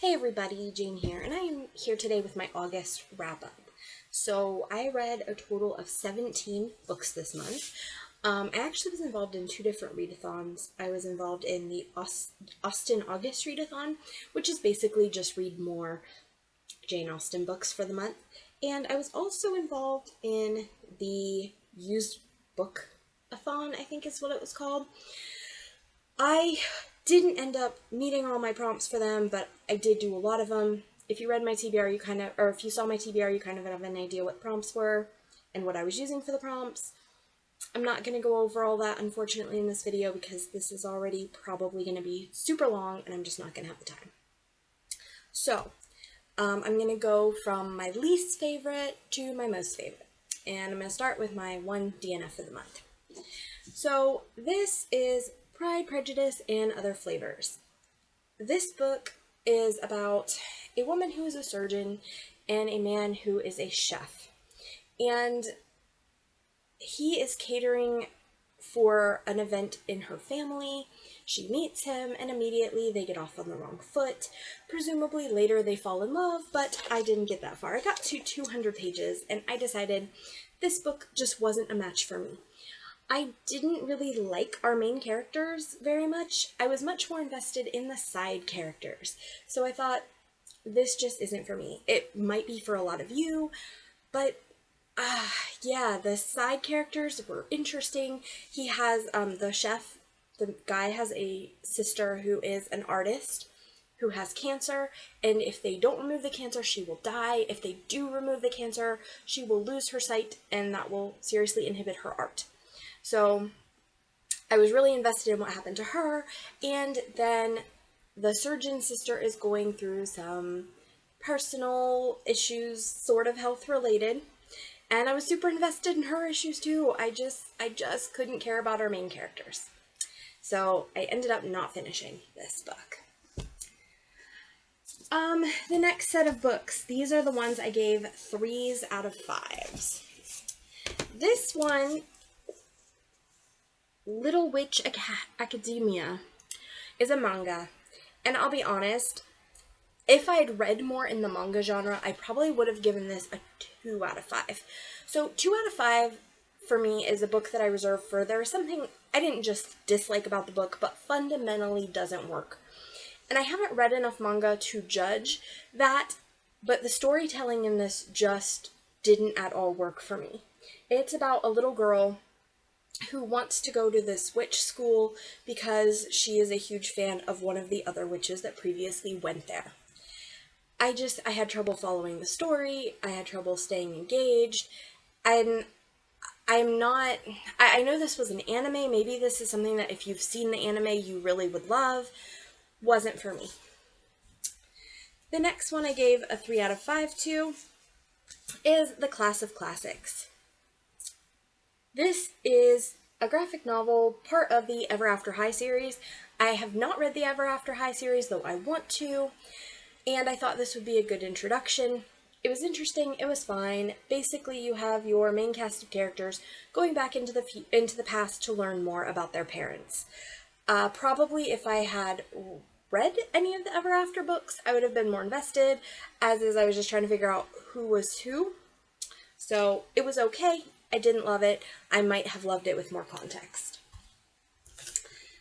Hey everybody, Jane here, and I am here today with my August wrap-up. So I read a total of 17 books this month. I actually was involved in two different readathons. I was involved in the Austen August readathon, which is basically just read more Jane Austen books for the month. And I was also involved in the used book-a-thon, I think is what it was called. I didn't end up meeting all my prompts for them, but I did do a lot of them. If you read my TBR, if you saw my TBR, you kind of have an idea what prompts were and what I was using for the prompts. I'm not going to go over all that, unfortunately, in this video because this is already probably going to be super long and I'm just not going to have the time. So, I'm going to go from my least favorite to my most favorite. And I'm going to start with my one DNF for the month. So, this is Pride, Prejudice, and Other Flavors. This book is about a woman who is a surgeon and a man who is a chef. And he is catering for an event in her family. She meets him and immediately they get off on the wrong foot. Presumably later they fall in love, but I didn't get that far. I got to 200 pages and I decided this book just wasn't a match for me. I didn't really like our main characters very much. I was much more invested in the side characters. So I thought, this just isn't for me. It might be for a lot of you, but yeah, the side characters were interesting. He has, the chef, the guy has a sister who is an artist who has cancer, and if they don't remove the cancer, she will die. If they do remove the cancer, she will lose her sight, and that will seriously inhibit her art. So I was really invested in what happened to her, and then the surgeon's sister is going through some personal issues, sort of health related, and I was super invested in her issues too. I just couldn't care about our main characters. So I ended up not finishing this book. The next set of books, these are the ones I gave 3s out of 5s. This one, Little Witch Academia, is a manga, and I'll be honest, if I had read more in the manga genre, I probably would have given this a 2 out of 5. So 2 out of 5 for me is a book that I reserve for there is something I didn't just dislike about the book, but fundamentally doesn't work. And I haven't read enough manga to judge that, but the storytelling in this just didn't at all work for me. It's about a little girl who wants to go to this witch school because she is a huge fan of one of the other witches that previously went there. I had trouble following the story, I had trouble staying engaged, and I know this was an anime, maybe this is something that if you've seen the anime you really would love, wasn't for me. The next one I gave a 3 out of 5 to is The Class of Classics. This is a graphic novel, part of the Ever After High series. I have not read the Ever After High series, though I want to, and I thought this would be a good introduction. It was interesting, it was fine. Basically, you have your main cast of characters going back into the past to learn more about their parents. Probably if I had read any of the Ever After books, I would have been more invested, as is I was just trying to figure out who was who. So it was okay. I didn't love it. I might have loved it with more context.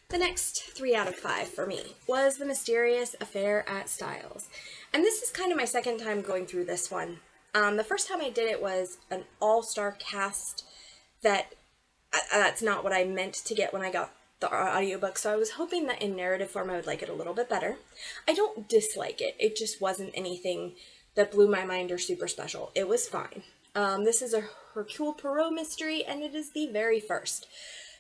The next 3 out of 5 for me was The Mysterious Affair at Styles. And this is kind of my second time going through this one. The first time I did it was an all-star cast that's not what I meant to get when I got the audiobook, so I was hoping that in narrative form I would like it a little bit better. I don't dislike it. It just wasn't anything that blew my mind or super special. It was fine. This is a Hercule Poirot mystery, and it is the very first.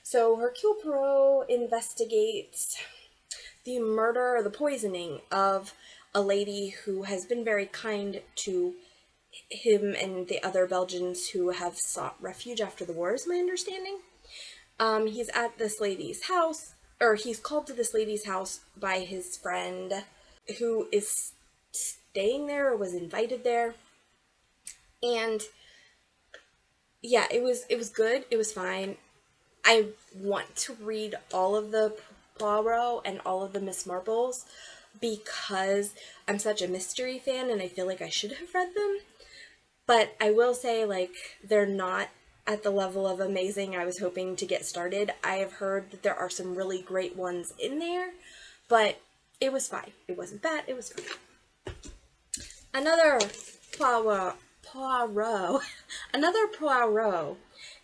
So Hercule Poirot investigates the murder or the poisoning of a lady who has been very kind to him and the other Belgians who have sought refuge after the war, is my understanding. He's at this lady's house, or he's called to this lady's house by his friend who is staying there or was invited there. And yeah, it was good. It was fine. I want to read all of the Poirot and all of the Miss Marples, because I'm such a mystery fan and I feel like I should have read them. But I will say, like, they're not at the level of amazing I was hoping to get started. I have heard that there are some really great ones in there, but it was fine. It wasn't bad, it was fine. Another Poirot, another Poirot,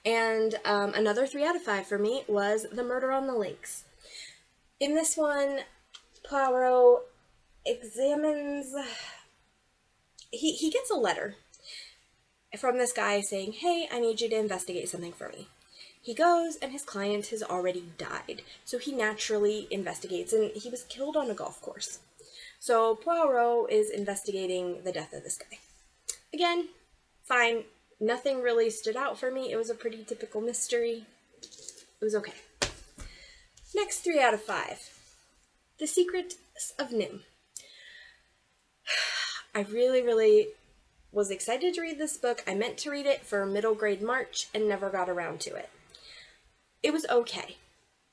and another 3 out of 5 for me was The Murder on the Links. In this one, Poirot examines, he gets a letter from this guy saying, hey, I need you to investigate something for me. He goes, and his client has already died, so he naturally investigates, and he was killed on a golf course. So Poirot is investigating the death of this guy. Again, fine. Nothing really stood out for me. It was a pretty typical mystery. It was okay. Next 3 out of 5. The Secret of NIMH. I really was excited to read this book. I meant to read it for middle grade March and never got around to it. It was okay.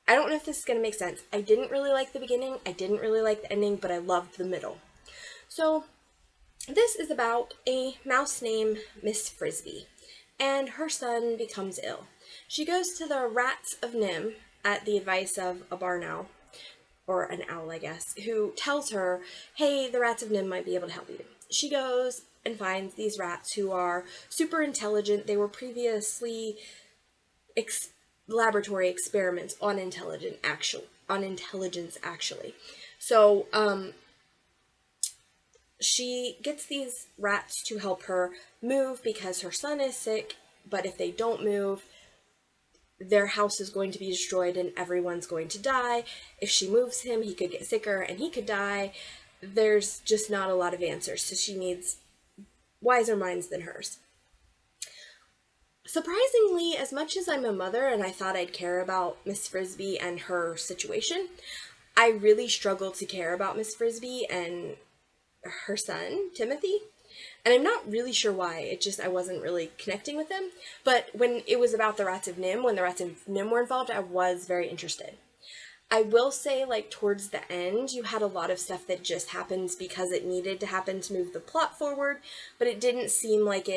I don't know if this is going to make sense. I didn't really like the beginning. I didn't really like the ending, but I loved the middle. So this is about a mouse named Miss Frisbee, and her son becomes ill. She goes to the Rats of NIMH at the advice of a barn owl, or an owl, I guess, who tells her, hey, the Rats of NIMH might be able to help you. She goes and finds these rats who are super intelligent. They were previously laboratory experiments on intelligence, actually. So, she gets these rats to help her move because her son is sick, but if they don't move, their house is going to be destroyed and everyone's going to die. If she moves him, he could get sicker and he could die. There's just not a lot of answers, so she needs wiser minds than hers. Surprisingly, as much as I'm a mother and I thought I'd care about Miss Frisbee and her situation, I really struggled to care about Miss Frisbee and her son, Timothy. And I'm not really sure why. It just, I wasn't really connecting with them. But when it was about the Rats of NIMH, when the Rats of NIMH were involved, I was very interested. I will say, like, towards the end, you had a lot of stuff that just happens because it needed to happen to move the plot forward, but it didn't seem like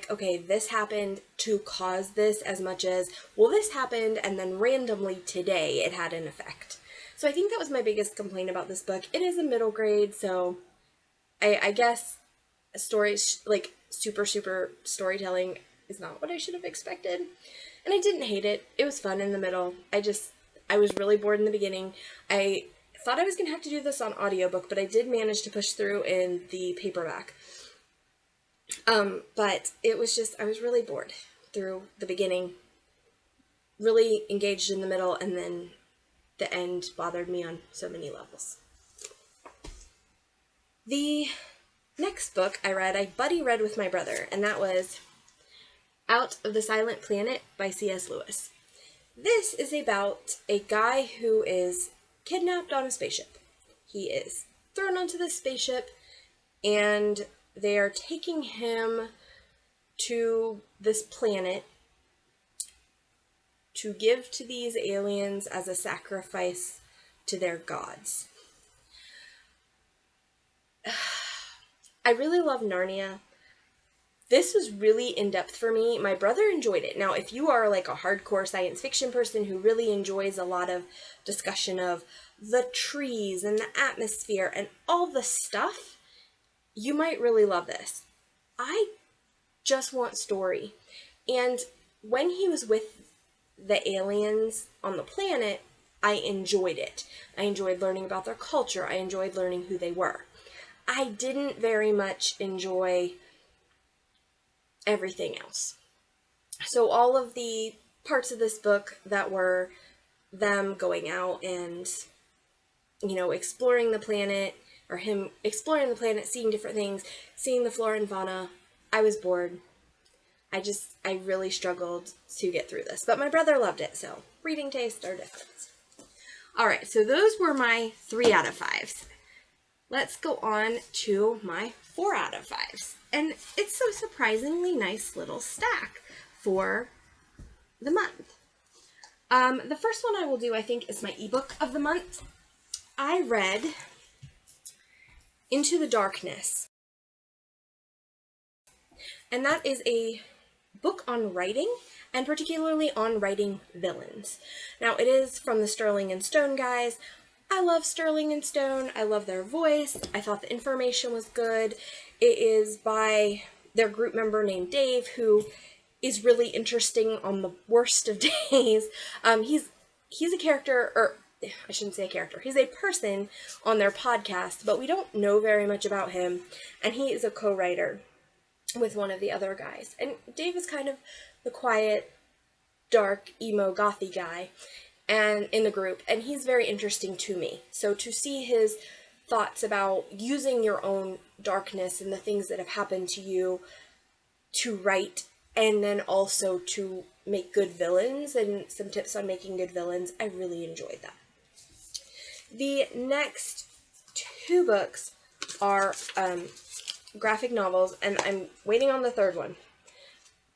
okay, this happened to cause this as much as, well, this happened and then randomly today it had an effect. So I think that was my biggest complaint about this book. It is a middle grade, so I guess stories, like, super storytelling is not what I should have expected. And I didn't hate it. It was fun in the middle. I was really bored in the beginning. I thought I was going to have to do this on audiobook, but I did manage to push through in the paperback. But it was just, I was really bored through the beginning, really engaged in the middle, and then the end bothered me on so many levels. The next book I read, I buddy read with my brother, and that was Out of the Silent Planet by C.S. Lewis. This is about a guy who is kidnapped on a spaceship. He is thrown onto this spaceship, and they are taking him to this planet to give to these aliens as a sacrifice to their gods. I really love Narnia. This was really in-depth for me. My brother enjoyed it. Now, if you are like a hardcore science fiction person who really enjoys a lot of discussion of the trees and the atmosphere and all the stuff, you might really love this. I just want story. And when he was with the aliens on the planet, I enjoyed it. I enjoyed learning about their culture. I enjoyed learning who they were. I didn't very much enjoy everything else. So all of the parts of this book that were them going out and, exploring the planet, or him exploring the planet, seeing different things, seeing the flora and fauna, I was bored. I really struggled to get through this. But my brother loved it, so reading tastes are different. Alright, so those were my 3 out of 5s. Let's go on to my 4 out of 5s. And it's a surprisingly nice little stack for the month. The first one I will do, I think, is my ebook of the month. I read Into the Darkness, and that is a book on writing, and particularly on writing villains. Now, it is from the Sterling and Stone guys. I love Sterling and Stone. I love their voice. I thought the information was good. It is by their group member named Dave, who is really interesting on the worst of days. He's a character, or I shouldn't say a character. He's a person on their podcast, but we don't know very much about him, and he is a co-writer with one of the other guys. And Dave is kind of the quiet, dark, emo, gothy guy and in the group, and he's very interesting to me. So to see his thoughts about using your own darkness and the things that have happened to you to write, and then also to make good villains and some tips on making good villains, I really enjoyed that. The next two books are graphic novels, and I'm waiting on the third one.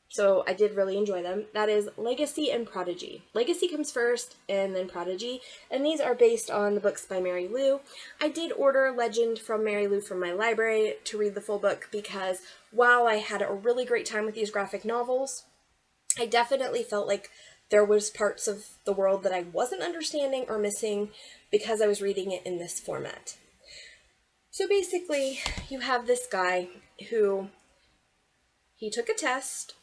So I did really enjoy them. That is Legacy and Prodigy. Legacy comes first, and then Prodigy, and these are based on the books by Mary Lou. I did order Legend from Mary Lou from my library to read the full book, because while I had a really great time with these graphic novels, I definitely felt like there was parts of the world that I wasn't understanding or missing because I was reading it in this format. So basically, you have this guy who, he took a test,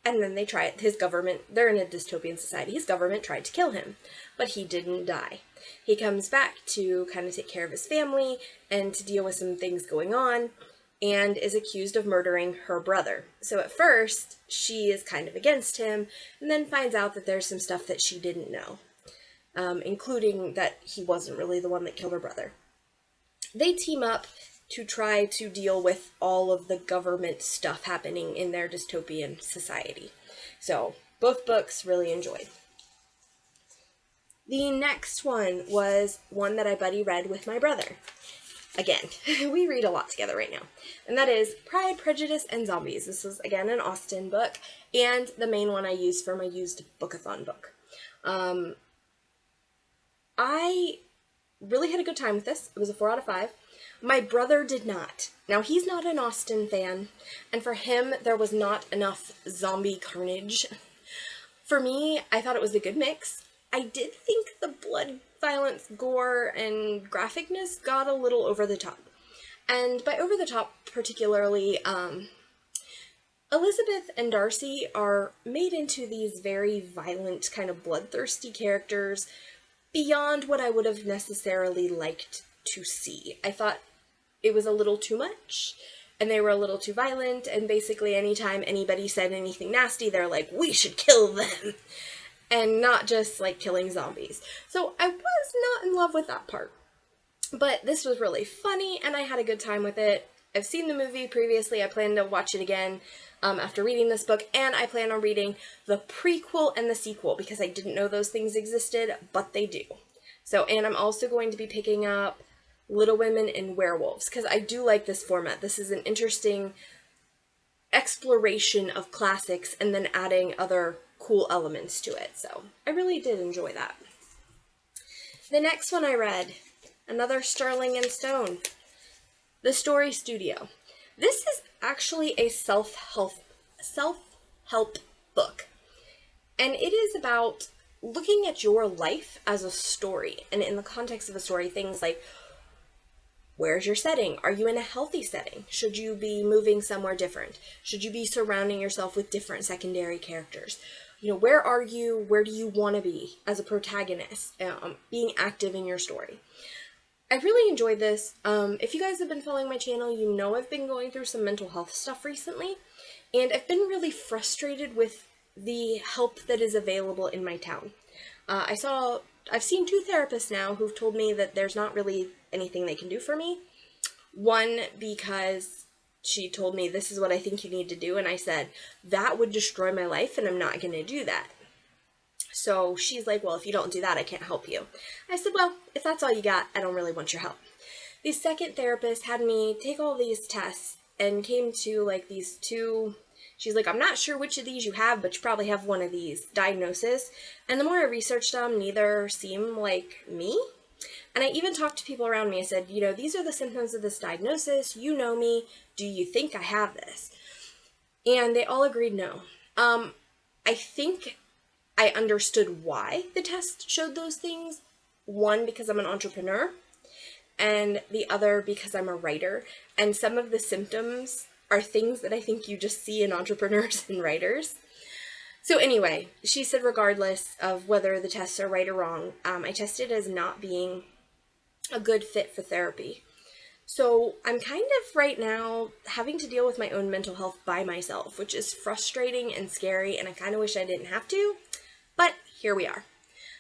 and then they tried, his government, they're in a dystopian society, his government tried to kill him, but he didn't die. He comes back to kind of take care of his family and to deal with some things going on, and is accused of murdering her brother. So at first, she is kind of against him, and then finds out that there's some stuff that she didn't know, including that he wasn't really the one that killed her brother. They team up to try to deal with all of the government stuff happening in their dystopian society. So, both books really enjoyed. The next one was one that I buddy read with my brother. Again, we read a lot together right now. And that is Pride, Prejudice, and Zombies. This was, again, an Austen book, and the main one I used for my used bookathon book. I really had a good time with this. It was a 4 out of 5. My brother did not. Now, he's not an Austen fan, and for him, there was not enough zombie carnage. For me, I thought it was a good mix. I did think the blood, violence, gore, and graphicness got a little over the top. And by over the top, particularly, Elizabeth and Darcy are made into these very violent, kind of bloodthirsty characters beyond what I would have necessarily liked to see. I thought it was a little too much, and they were a little too violent, and basically anytime anybody said anything nasty, they're like, we should kill them, and not just, like, killing zombies. So I was not in love with that part. But this was really funny, and I had a good time with it. I've seen the movie previously. I plan to watch it again after reading this book, and I plan on reading the prequel and the sequel, because I didn't know those things existed, but they do. So, and I'm also going to be picking up Little Women and Werewolves, because I do like this format. This is an interesting exploration of classics and then adding other cool elements to it. So I really did enjoy that. The next one I read, another Sterling and Stone, The Story Studio. This is actually a self-help book, and it is about looking at your life as a story, and in the context of a story, things like, where's your setting? Are you in a healthy setting? Should you be moving somewhere different? Should you be surrounding yourself with different secondary characters? You know, where are you? Where do you want to be as a protagonist? Being active in your story. I really enjoyed this. If you guys have been following my channel, you know I've been going through some mental health stuff recently, and I've been really frustrated with the help that is available in my town. I've seen 2 therapists now who've told me that there's not really anything they can do for me. One, because she told me, this is what I think you need to do, and I said, that would destroy my life, and I'm not going to do that. So she's like, well, if you don't do that, I can't help you. I said, well, if that's all you got, I don't really want your help. The second therapist had me take all these tests and came to, like, these 2, She's like, I'm not sure which of these you have, but you probably have one of these. Diagnosis. And the more I researched them, neither seem like me. And I even talked to people around me. I said, these are the symptoms of this diagnosis. You know me. Do you think I have this? And they all agreed no. I think I understood why the test showed those things. One, because I'm an entrepreneur, and the other because I'm a writer. And some of the symptoms are things that I think you just see in entrepreneurs and writers. So anyway, she said regardless of whether the tests are right or wrong, I tested as not being a good fit for therapy. So I'm kind of right now having to deal with my own mental health by myself, which is frustrating and scary, and I kind of wish I didn't have to, but here we are.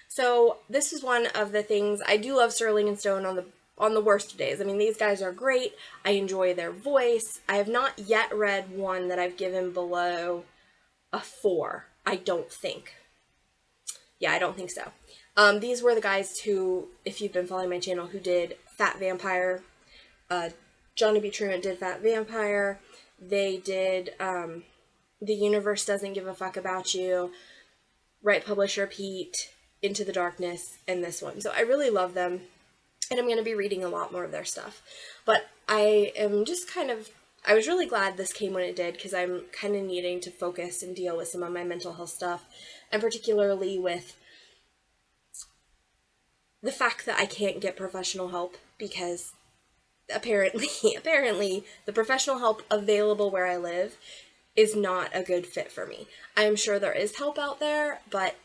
So this is one of the things. I do love Sterling and Stone on the worst of days. I mean, these guys are great. I enjoy their voice. I have not yet read one that I've given below a 4, I don't think. Yeah, I don't think so. These were the guys who, if you've been following my channel, who did Fat Vampire. Johnny B. Truant did Fat Vampire. They did The Universe Doesn't Give a Fuck About You, Right Publisher Pete, Into the Darkness, and this one. So I really love them, and I'm going to be reading a lot more of their stuff. But I am just I was really glad this came when it did, because I'm kind of needing to focus and deal with some of my mental health stuff, and particularly with the fact that I can't get professional help, because apparently the professional help available where I live is not a good fit for me. I am sure there is help out there, but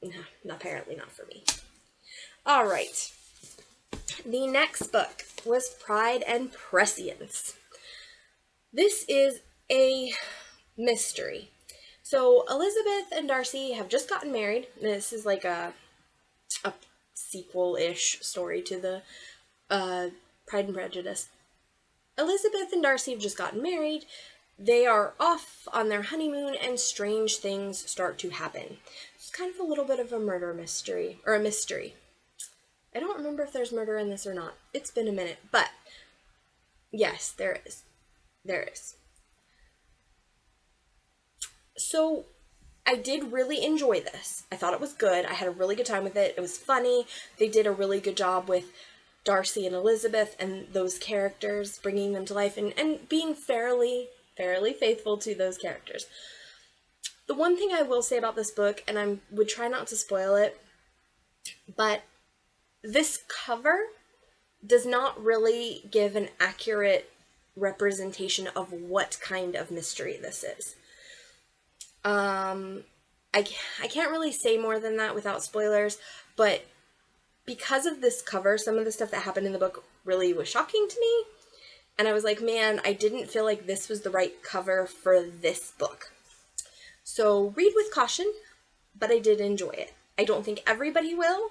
no, apparently not for me. All right. The next book was Pride and Prescience. This is a mystery. So Elizabeth and Darcy have just gotten married. This is like a sequel-ish story to the Pride and Prejudice. Elizabeth and Darcy have just gotten married. They are off on their honeymoon, and strange things start to happen. It's kind of a little bit of a murder mystery, or a mystery. I don't remember if there's murder in this or not. It's been a minute, but yes, there is. There is. So I did really enjoy this. I thought it was good. I had a really good time with it. It was funny. They did a really good job with Darcy and Elizabeth and those characters, bringing them to life and being fairly faithful to those characters. The one thing I will say about this book, and I would try not to spoil it, but this cover does not really give an accurate representation of what kind of mystery this is. I can't really say more than that without spoilers, but because of this cover, some of the stuff that happened in the book really was shocking to me. And I was like, man, I didn't feel like this was the right cover for this book. So read with caution, but I did enjoy it. I don't think everybody will.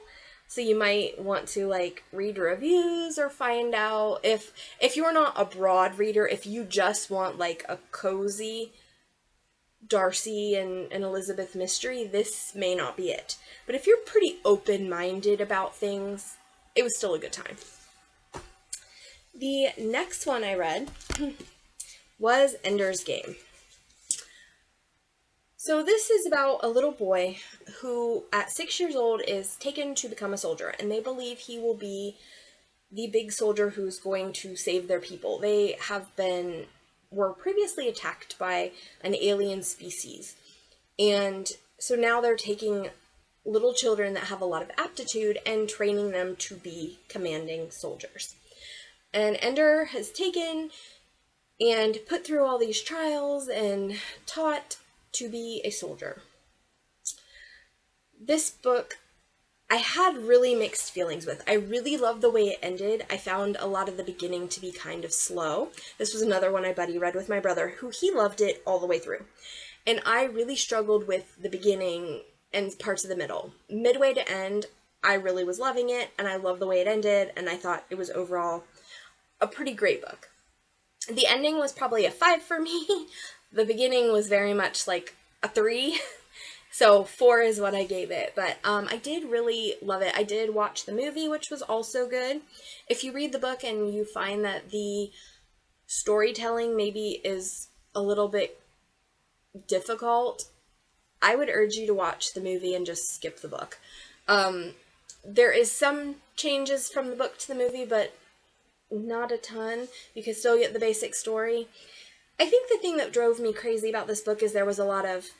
So you might want to read reviews or find out if you're not a broad reader, if you just want a cozy Darcy and Elizabeth mystery, this may not be it. But if you're pretty open-minded about things, it was still a good time. The next one I read was Ender's Game. So this is about a little boy who at 6 years old is taken to become a soldier, and they believe he will be the big soldier who's going to save their people. They were previously attacked by an alien species, and so now they're taking little children that have a lot of aptitude and training them to be commanding soldiers. And Ender has taken and put through all these trials and taught to be a soldier. This book I had really mixed feelings with. I really loved the way it ended. I found a lot of the beginning to be kind of slow. This was another one I buddy read with my brother, who he loved it all the way through. And I really struggled with the beginning and parts of the middle. Midway to end, I really was loving it, and I loved the way it ended, and I thought it was overall a pretty great book. The ending was probably a 5 for me. The beginning was very much like a 3. So 4 is what I gave it, but I did really love it. I did watch the movie, which was also good. If you read the book and you find that the storytelling maybe is a little bit difficult, I would urge you to watch the movie and just skip the book. There is some changes from the book to the movie, but not a ton. You can still get the basic story. I think the thing that drove me crazy about this book is there was a lot of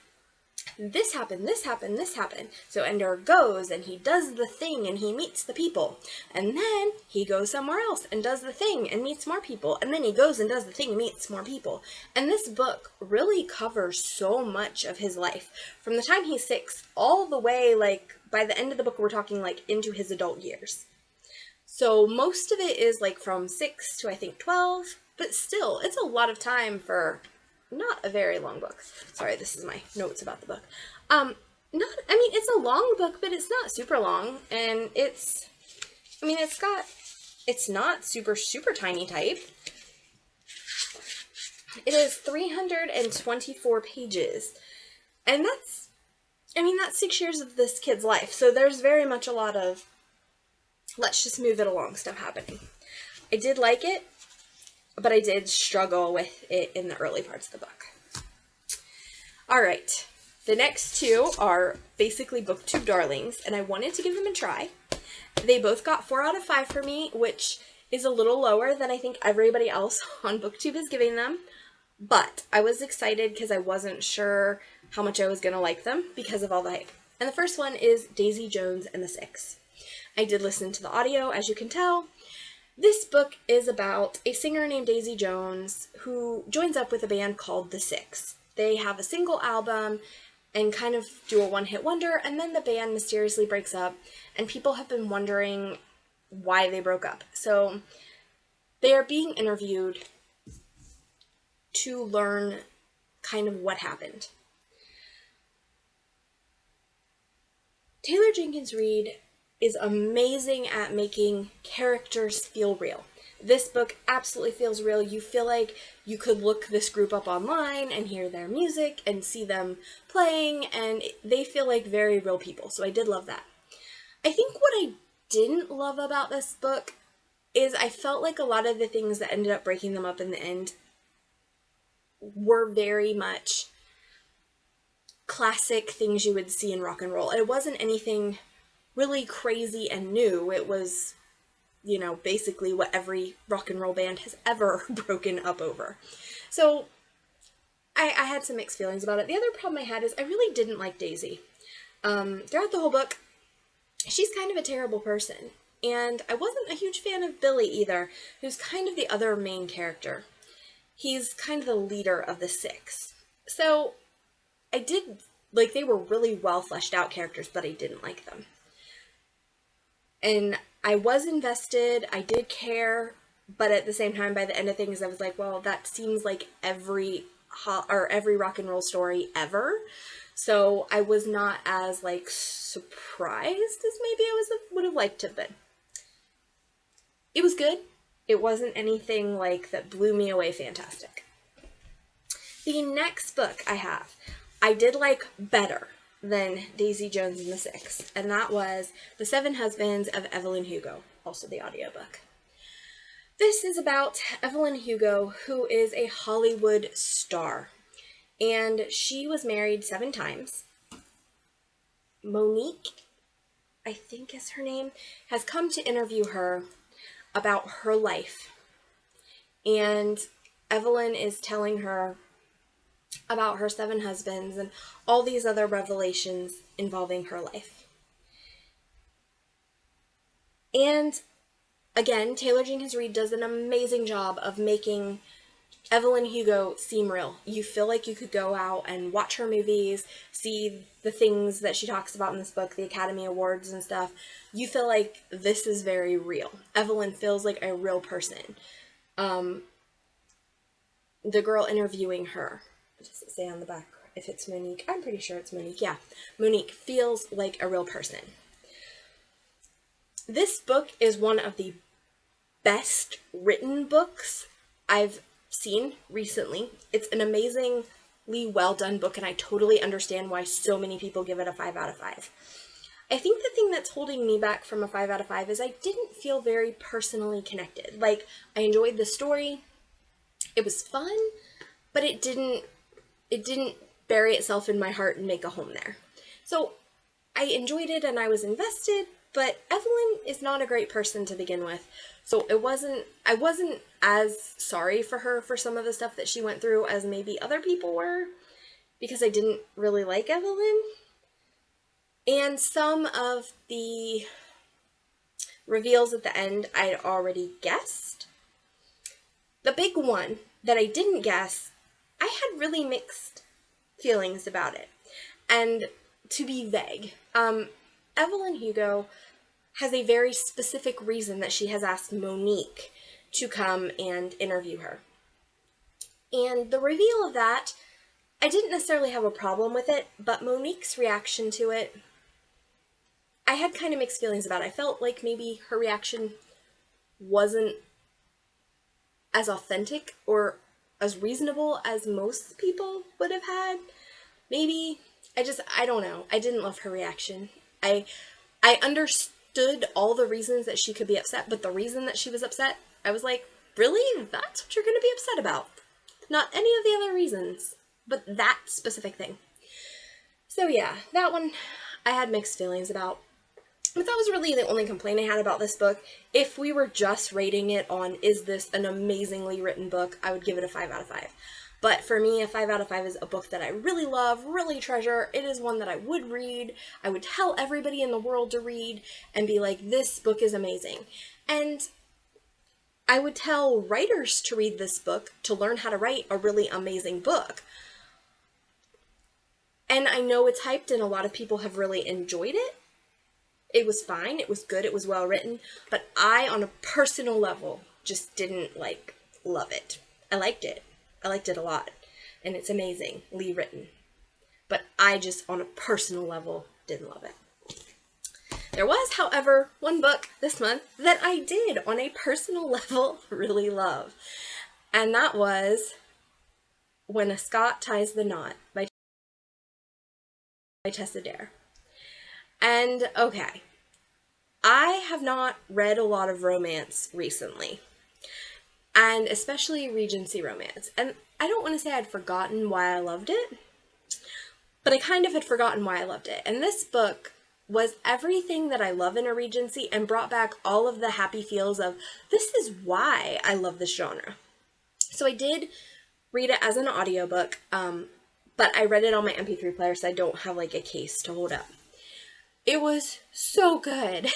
this happened, this happened, this happened. So Ender goes and he does the thing and he meets the people. And then he goes somewhere else and does the thing and meets more people. And then he goes and does the thing and meets more people. And this book really covers so much of his life. From the time he's 6 all the way, like, by the end of the book, we're talking, like, into his adult years. So most of it is, like, from 6 to, I think, 12. But still, it's a lot of time for not a very long book. Sorry, this is my notes about the book. It's a long book, but it's not super long. And it's not super, super tiny type. It is 324 pages. And that's 6 years of this kid's life. So there's very much a lot of, let's just move it along stuff happening. I did like it, but I did struggle with it in the early parts of the book. All right. The next two are basically booktube darlings, and I wanted to give them a try. They both got 4 out of 5 for me, which is a little lower than I think everybody else on booktube is giving them. But I was excited because I wasn't sure how much I was going to like them because of all the hype. And the first one is Daisy Jones and the Six. I did listen to the audio, as you can tell. This book is about a singer named Daisy Jones who joins up with a band called The Six. They have a single album and kind of do a one-hit wonder, and then the band mysteriously breaks up, and people have been wondering why they broke up. So they are being interviewed to learn kind of what happened. Taylor Jenkins Reid is amazing at making characters feel real. This book absolutely feels real. You feel like you could look this group up online and hear their music and see them playing, and they feel like very real people. So I did love that. I think what I didn't love about this book is I felt like a lot of the things that ended up breaking them up in the end were very much classic things you would see in rock and roll. It wasn't anything really crazy and new. It was, basically what every rock and roll band has ever broken up over. So I had some mixed feelings about it. The other problem I had is I really didn't like Daisy. Throughout the whole book, she's kind of a terrible person. And I wasn't a huge fan of Billy either, who's kind of the other main character. He's kind of the leader of the Six. So I did, they were really well fleshed out characters, but I didn't like them. And I was invested, I did care, but at the same time, by the end of things, I was like, well, that seems like every rock and roll story ever. So I was not as, surprised as maybe I would have liked to have been. It was good. It wasn't anything, that blew me away fantastic. The next book I did like better than Daisy Jones and the Six, and that was The Seven Husbands of Evelyn Hugo, also the audiobook. This is about Evelyn Hugo, who is a Hollywood star, and she was married 7 times. Monique, I think is her name, has come to interview her about her life, and Evelyn is telling her about her 7 husbands and all these other revelations involving her life. And again, Taylor Jenkins Reid does an amazing job of making Evelyn Hugo seem real. You feel like you could go out and watch her movies, see the things that she talks about in this book, the Academy Awards and stuff. You feel like this is very real. Evelyn feels like a real person. The girl interviewing her, what does it say on the back? If it's Monique, I'm pretty sure it's Monique. Yeah, Monique feels like a real person. This book is one of the best written books I've seen recently. It's an amazingly well done book, and I totally understand why so many people give it a 5 out of 5. I think the thing that's holding me back from a 5 out of 5 is I didn't feel very personally connected. I enjoyed the story. It was fun, but it didn't bury itself in my heart and make a home there. So I enjoyed it and I was invested, but Evelyn is not a great person to begin with. So I wasn't as sorry for her for some of the stuff that she went through as maybe other people were, because I didn't really like Evelyn. And some of the reveals at the end I'd already guessed. The big one that I didn't guess, I had really mixed feelings about it. And to be vague, Evelyn Hugo has a very specific reason that she has asked Monique to come and interview her. And the reveal of that, I didn't necessarily have a problem with it, but Monique's reaction to it, I had kind of mixed feelings about it. I felt like maybe her reaction wasn't as authentic or as reasonable as most people would have had. Maybe, I don't know. I didn't love her reaction. I understood all the reasons that she could be upset, but the reason that she was upset, I was like, really? That's what you're going to be upset about? Not any of the other reasons, but that specific thing. So yeah, that one I had mixed feelings about. But that was really the only complaint I had about this book. If we were just rating it on, is this an amazingly written book, I would give it a 5 out of 5. But for me, a 5 out of 5 is a book that I really love, really treasure. It is one that I would read. I would tell everybody in the world to read and be like, this book is amazing. And I would tell writers to read this book to learn how to write a really amazing book. And I know it's hyped and a lot of people have really enjoyed it. It was fine, it was good, it was well written, but I, on a personal level, just didn't, love it. I liked it a lot, and it's amazingly written. But I just, on a personal level, didn't love it. There was, however, one book this month that I did, on a personal level, really love. And that was When Ascot Ties the Knot by Tessa Dare. And, okay, I have not read a lot of romance recently, and especially Regency romance. And I don't want to say I'd forgotten why I loved it, but I kind of had forgotten why I loved it. And this book was everything that I love in a Regency and brought back all of the happy feels of, this is why I love this genre. So I did read it as an audiobook, but I read it on my MP3 player, so I don't have, a case to hold up. It was so good.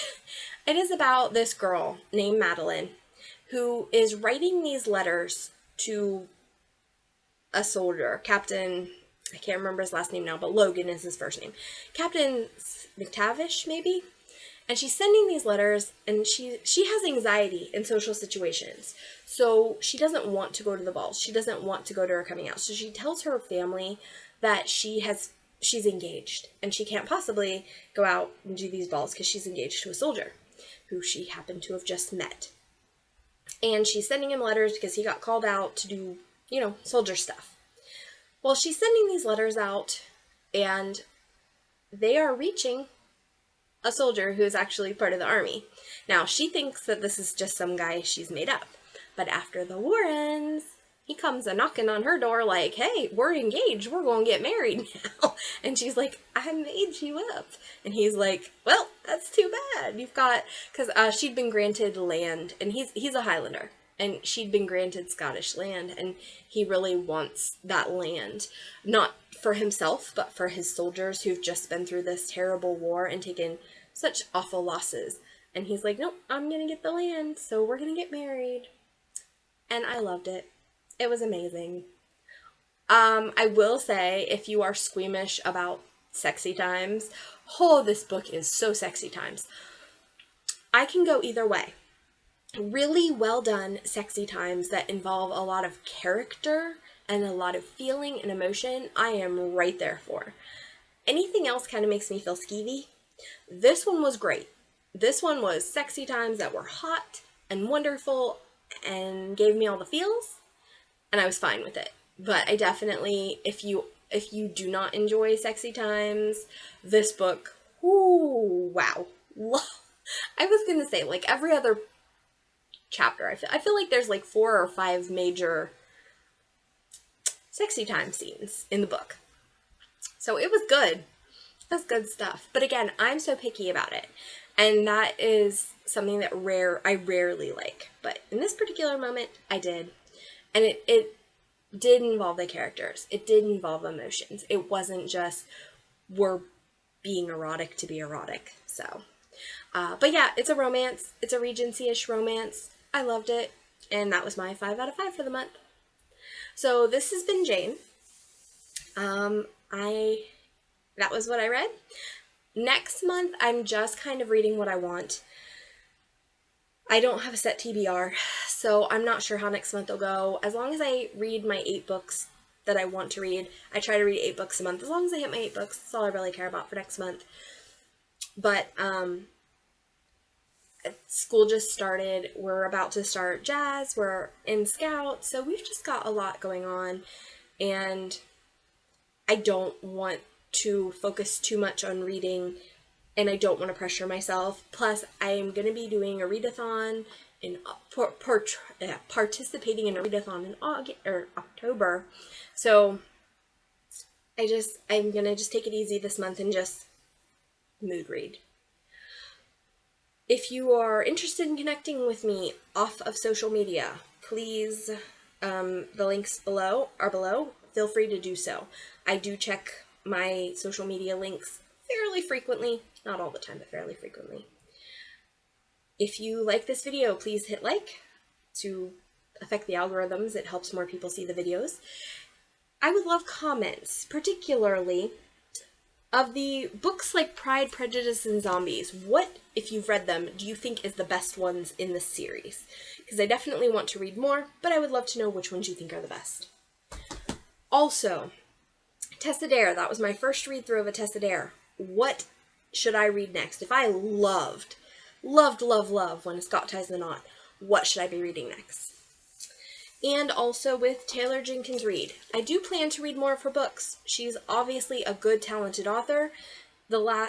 It is about this girl named Madeline who is writing these letters to a soldier, Captain, I can't remember his last name now, but Logan is his first name. Captain McTavish, maybe? And she's sending these letters, and she has anxiety in social situations. So she doesn't want to go to the balls. She doesn't want to go to her coming out. So she tells her family that she's engaged, and she can't possibly go out and do these balls because she's engaged to a soldier who she happened to have just met. And she's sending him letters because he got called out to do, soldier stuff. Well, she's sending these letters out, and they are reaching a soldier who is actually part of the army. Now, she thinks that this is just some guy she's made up. But after the war ends, he comes a knocking on her door like, hey, we're engaged, we're going to get married now. And she's like, I made you up. And he's like, well, that's too bad. You've got, because she'd been granted land, and he's a Highlander, and she'd been granted Scottish land, and he really wants that land, not for himself, but for his soldiers who've just been through this terrible war and taken such awful losses. And he's like, nope, I'm going to get the land, so we're going to get married. And I loved it. It was amazing. I will say, if you are squeamish about sexy times, this book is so sexy times. I can go either way. Really well done sexy times that involve a lot of character and a lot of feeling and emotion, I am right there for. Anything else kind of makes me feel skeevy. This one was great. This one was sexy times that were hot and wonderful and gave me all the feels, and I was fine with it. But I definitely, if you do not enjoy sexy times, this book, ooh, wow. I was gonna say, every other chapter, I feel like there's 4 or 5 major sexy time scenes in the book. So it was good. That's good stuff. But again, I'm so picky about it. And that is something that I rarely like. But in this particular moment, I did. And it did involve the characters. It did involve emotions. It wasn't just we're being erotic to be erotic. So, but yeah, it's a romance. It's a Regency-ish romance. I loved it. And that was my 5 out of 5 for the month. So this has been Jane. That was what I read. Next month, I'm just kind of reading what I want. I don't have a set TBR, so I'm not sure how next month will go. As long as I read my 8 books that I want to read, I try to read 8 books a month. As long as I hit my 8 books, that's all I really care about for next month. But school just started. We're about to start jazz. We're in Scout, so we've just got a lot going on, and I don't want to focus too much on reading, and I don't want to pressure myself. Plus, I am going to be doing a readathon in participating in a readathon in October. So I'm going to just take it easy this month and just mood read. If you are interested in connecting with me off of social media, please, the links are below. Feel free to do so. I do check my social media links fairly frequently. Not all the time, but fairly frequently. If you like this video, please hit like to affect the algorithms. It helps more people see the videos. I would love comments, particularly of the books like Pride, Prejudice, and Zombies. What, if you've read them, do you think is the best ones in this series? Because I definitely want to read more, but I would love to know which ones you think are the best. Also, Tessa-Dare, that was my first read through of a Tessa-Dare. What should I read next? If I loved When a Scot Ties the Knot, what should I be reading next? And also with Taylor Jenkins Reid. I do plan to read more of her books. She's obviously a good, talented author.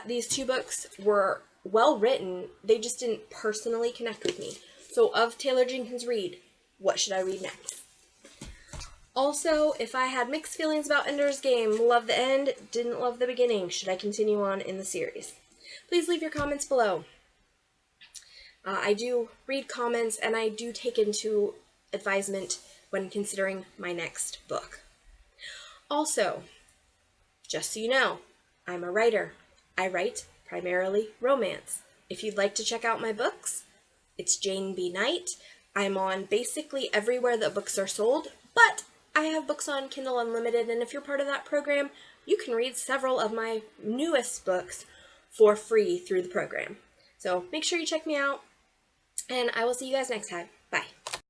These 2 books were well written. They just didn't personally connect with me. So of Taylor Jenkins Reid, what should I read next? Also, if I had mixed feelings about Ender's Game, loved the end, didn't love the beginning, should I continue on in the series? Please leave your comments below. I do read comments, and I do take into advisement when considering my next book. Also, just so you know, I'm a writer. I write primarily romance. If you'd like to check out my books, it's Jane B. Knight. I'm on basically everywhere that books are sold, but I have books on Kindle Unlimited, and if you're part of that program, you can read several of my newest books for free through the program. So make sure you check me out, and I will see you guys next time. Bye.